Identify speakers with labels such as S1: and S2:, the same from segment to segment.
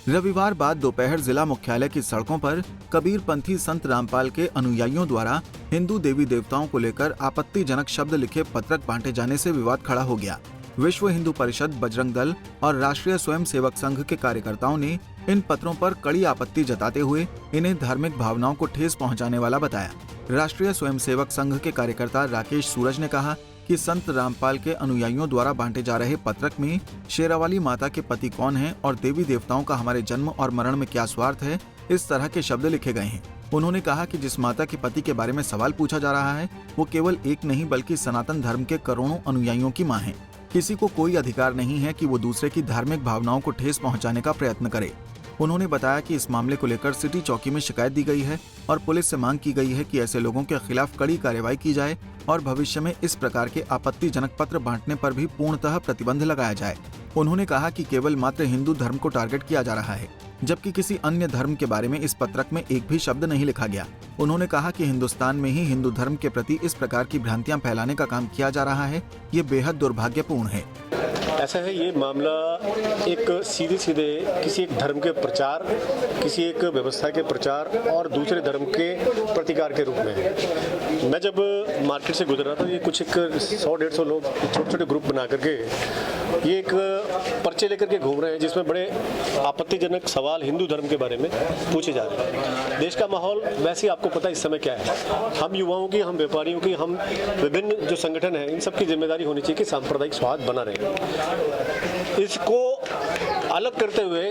S1: रविवार बाद दोपहर जिला मुख्यालय की सड़कों पर कबीरपंथी संत रामपाल के अनुयायियों द्वारा हिंदू देवी देवताओं को लेकर आपत्तिजनक शब्द लिखे पत्रक बांटे जाने से विवाद खड़ा हो गया। विश्व हिंदू परिषद, बजरंग दल और राष्ट्रीय स्वयंसेवक संघ के कार्यकर्ताओं ने इन पत्रों पर कड़ी आपत्ति जताते हुए इन्हें धार्मिक भावनाओं को ठेस पहुंचाने वाला बताया। राष्ट्रीय स्वयंसेवक संघ के कार्यकर्ता राकेश सूरज ने कहा कि संत रामपाल के अनुयायियों द्वारा बांटे जा रहे पत्रक में शेरावाली माता के पति कौन हैं और देवी देवताओं का हमारे जन्म और मरण में क्या स्वार्थ है, इस तरह के शब्द लिखे गए हैं। उन्होंने कहा कि जिस माता के पति के बारे में सवाल पूछा जा रहा है वो केवल एक नहीं बल्कि सनातन धर्म के करोड़ों अनुयायियों की मां है। किसी को कोई अधिकार नहीं है कि वो दूसरे की धार्मिक भावनाओं को ठेस पहुंचाने का प्रयत्न करे। उन्होंने बताया कि इस मामले को लेकर सिटी चौकी में शिकायत दी गई है और पुलिस से मांग की गई है कि ऐसे लोगों के खिलाफ कड़ी कार्रवाई की जाए और भविष्य में इस प्रकार के आपत्तिजनक पत्र बांटने पर भी पूर्णतः प्रतिबंध लगाया जाए। उन्होंने कहा कि केवल मात्र हिंदू धर्म को टारगेट किया जा रहा है, जबकि किसी अन्य धर्म के बारे में इस पत्रक में एक भी शब्द नहीं लिखा गया। उन्होंने कहा कि हिंदुस्तान में ही हिंदू धर्म के प्रति इस प्रकार की भ्रांतियां फैलाने का काम किया जा रहा है, ये बेहद दुर्भाग्यपूर्ण है।
S2: ऐसा है, ये मामला एक सीधे किसी एक धर्म के प्रचार, किसी एक व्यवस्था के प्रचार और दूसरे धर्म के प्रतिकार के रूप में है। मैं जब मार्केट से गुजर रहा था, ये कुछ एक 100-150 लोग छोटे छोटे ग्रुप बना करके ये एक पर्चे लेकर के घूम रहे हैं जिसमें बड़े आपत्तिजनक सवाल हिंदू धर्म के बारे में पूछे जा रहे हैं। देश का माहौल वैसे आपको पता इस समय क्या है। हम युवाओं की, हम व्यापारियों की, हम विभिन्न जो संगठन है, इन सबकी जिम्मेदारी होनी चाहिए कि सांप्रदायिक सौहार्द बना रहे। इसको अलग करते हुए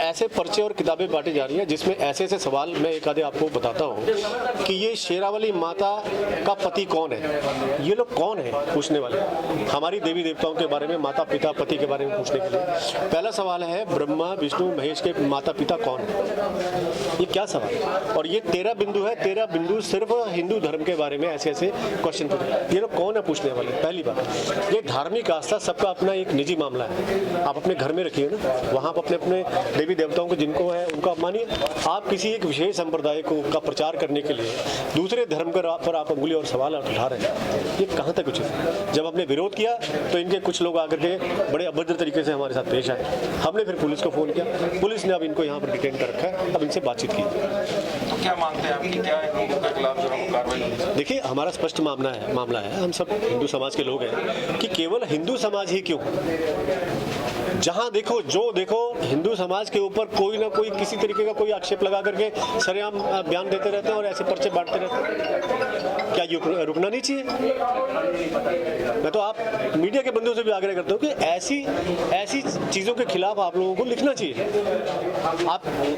S2: ऐसे पर्चे और किताबें बांटी जा रही है जिसमें ऐसे ऐसे सवाल, मैं एक आधे आपको बताता हूँ कि ये शेरावाली माता का पति कौन है। ये लोग कौन है पूछने वाले? हमारी देवी देवताओं के बारे में, माता पिता पति के बारे में पूछने के लिए पहला सवाल है ब्रह्मा विष्णु महेश के माता पिता कौन है। ये क्या सवाल है? और ये 13 बिंदु है, 13 बिंदु सिर्फ हिंदू धर्म के बारे में ऐसे ऐसे क्वेश्चन पूछे। ये लोग कौन है पूछने वाले? पहली बात, ये धार्मिक आस्था सबका अपना एक निजी मामला है। आप अपने घर में रखिए ना, वहाँ पर अपने देवी देवताओं को जिनको है उनको आप मानिए। आप किसी एक विशेष संप्रदाय को का प्रचार करने के लिए दूसरे धर्म पर आप अंगुली और सवाल उठा रहे हैं, ये कहाँ तक उचित है? जब हमने विरोध किया तो इनके कुछ लोग आकर के बड़े अभद्र तरीके से हमारे साथ पेश आए। हमने फिर पुलिस को फोन किया, पुलिस ने अब इनको यहाँ पर डिटेन कर रखा है, अब इनसे बातचीत की।
S3: तो क्या मांगते हैं आपकी, क्या है लोगों के खिलाफ जो कार्रवाई?
S2: देखिए, हमारा स्पष्ट मामला है, हम सब हिंदू समाज के लोग हैं कि केवल हिंदू समाज ही क्यों, जहां देखो जो देखो हिंदू समाज के ऊपर कोई ना कोई किसी तरीके का कोई आक्षेप लगा करके सरेआम बयान देते रहते हैं और ऐसे पर्चे बांटते रहते हैं। क्या ये रुकना नहीं चाहिए? मैं तो आप मीडिया के बंधुओं से भी आग्रह करता हूँ कि ऐसी चीजों के खिलाफ आप लोगों को लिखना चाहिए।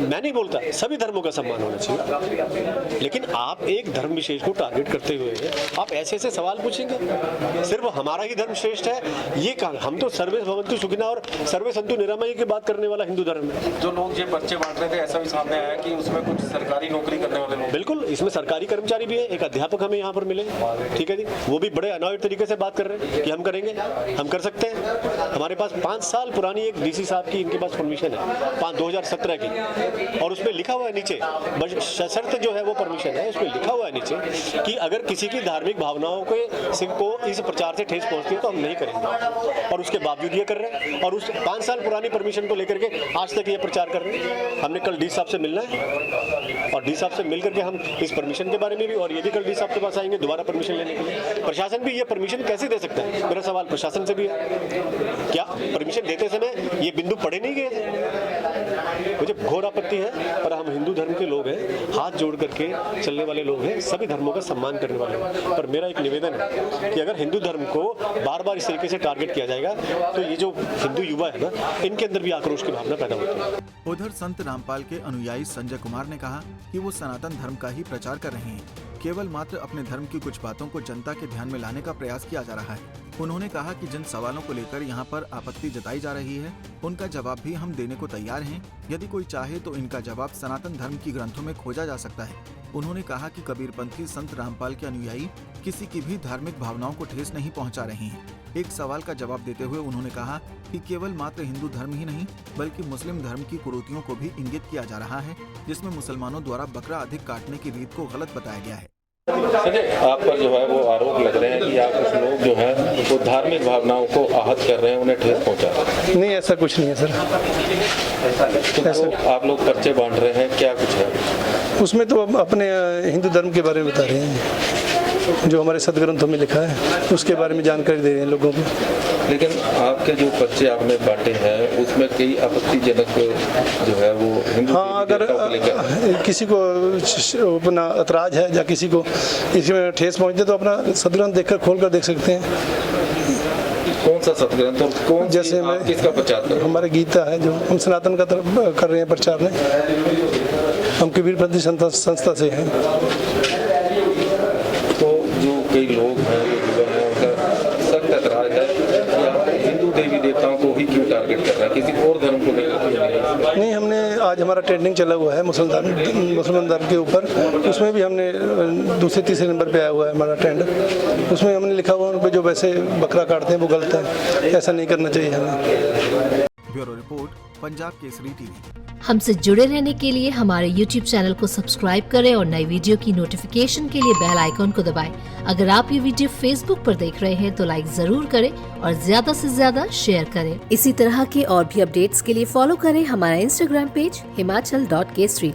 S2: मैं नहीं बोलता, सभी धर्मों का सम्मान होना चाहिए, लेकिन आप एक धर्म विशेष को टारगेट करते हुए आप ऐसे ऐसे सवाल पूछेंगे। सिर्फ हमारा ही धर्म श्रेष्ठ है ये कहा? हम तो सर्वे भवन्तु सुखिनः और सर्वे संतु निरामय की बात करने वाला हिंदू धर्म है।
S3: जो लोग ये पर्चे बांट रहे थे, ऐसा भी सामने आया कि उसमें कुछ सरकारी नौकरी करने वाले लोग।
S2: बिल्कुल, इसमें सरकारी कर्मचारी भी है, एक अध्यापक हमें यहाँ पर मिले, ठीक है जी, वो भी बड़े अनॉइड तरीके से बात कर रहे हैं कि हम करेंगे, हम कर सकते हैं। हमारे पास 5 साल पुरानी एक डीसी साहब की इनके पास परमिशन है 2017 की, और उसमें लिखा हुआ है नीचे, सशर्त जो है वो परमिशन है, उसमें लिखा हुआ है नीचे कि अगर किसी की धार्मिक भावनाओं को इस प्रचार से ठेस पहुंचती है तो हम नहीं करेंगे, और उसके बावजूद ये कर रहे हैं और उस 5 साल पुरानी परमिशन को लेकर के आज तक ये प्रचार कर रहे हैं। हमने कल डी साहब से मिलना है और डी साहब से मिल करके हम इस परमिशन के बारे में भी, और ये भी कल डी साहब के पास आएंगे दोबारा परमिशन लेने के लिए। प्रशासन भी ये परमिशन कैसे दे सकता है? मेरा सवाल प्रशासन से भी है, क्या परमिशन देते समय ये बिंदु पढ़े नहीं गए थे? मुझे घोर आपत्ति है, पर हम हिंदू धर्म के लोग हैं, हाथ जोड़ करके चलने वाले लोग हैं, सभी धर्मों का सम्मान करने वाले हैं। पर मेरा एक निवेदन है कि अगर हिंदू धर्म को बार बार इस तरीके से टारगेट किया जाएगा तो ये जो हिंदू युवा है ना, इनके अंदर भी आक्रोश की भावना पैदा होती है।
S1: उधर संत रामपाल के अनुयायी संजय कुमार ने कहा कि वो सनातन धर्म का ही प्रचार कर रहे हैं, केवल मात्र अपने धर्म की कुछ बातों को जनता के ध्यान में लाने का प्रयास किया जा रहा है। उन्होंने कहा कि जिन सवालों को लेकर यहाँ पर आपत्ति जताई जा रही है उनका जवाब भी हम देने को तैयार हैं। यदि कोई चाहे तो इनका जवाब सनातन धर्म की ग्रंथों में खोजा जा सकता है। उन्होंने कहा कि कबीरपंथी संत रामपाल के अनुयायी किसी की भी धार्मिक भावनाओं को ठेस नहीं पहुंचा रहे हैं। एक सवाल का जवाब देते हुए उन्होंने कहा कि केवल मात्र हिंदू धर्म ही नहीं बल्कि मुस्लिम धर्म की कुरीतियों को भी इंगित किया जा रहा है, जिसमें मुसलमानों द्वारा बकरा अधिक काटने की रीत को गलत बताया गया है।
S3: संजय, आप पर जो है वो आरोप लग रहे हैं कि आप कुछ लोग जो हैं वो धार्मिक भावनाओं को आहत कर रहे हैं, उन्हें ठेस पहुंचा रहे हैं।
S4: नहीं, ऐसा कुछ नहीं है सर।
S3: तो आप लोग पर्चे बांट रहे हैं, क्या कुछ है
S4: उसमें? तो हम अपने हिंदू धर्म के बारे में बता रहे हैं, जो हमारे सदग्रंथों में लिखा है उसके बारे में जानकारी दे रहे हैं लोगों को।
S3: लेकिन आपके जो पर्चे आपने बांटे हैं उसमें कई आपत्तिजनक जो है वो हिंदू
S4: हाँ, अगर किसी को अपना ऐतराज है या किसी को इसमें ठेस पहुंचते तो अपना सदग्रंथ देखकर खोल कर देख सकते हैं।
S3: कौन सा सदग्रंथ और कौन
S4: जैसे मैं
S3: किसका प्रचार कर रहे हैं?
S4: हमारे गीता है, जो हम सनातन का तरफ कर रहे हैं प्रचार में। हम कबीरपंथी संस्था से हैं।
S3: तो जो कई लोग हैं जो युवा हैं उनका सख्त ऐतराज है कि आप हिंदू देवी देवताओं को ही क्यों टारगेट कर रहे हैं, किसी और धर्म को लेकर
S4: नहीं, हमने आज हमारा ट्रेंडिंग चला हुआ है मुसलमान धर्म के ऊपर, उसमें भी हमने दूसरे तीसरे नंबर पे आया हुआ है हमारा ट्रेंड। उसमें हमने लिखा हुआ उन पे जो वैसे बकरा काटते हैं वो गलत है, ऐसा नहीं करना चाहिए हमें।
S1: Bureau report, Punjab Kesari TV.
S5: हमसे जुड़े रहने के लिए हमारे YouTube चैनल को सब्सक्राइब करें और नई वीडियो की नोटिफिकेशन के लिए बेल आइकॉन को दबाएं। अगर आप ये वीडियो Facebook पर देख रहे हैं तो लाइक जरूर करें और ज्यादा से ज्यादा शेयर करें। इसी तरह के और भी अपडेट्स के लिए फॉलो करें हमारा Instagram पेज himachal.kesri।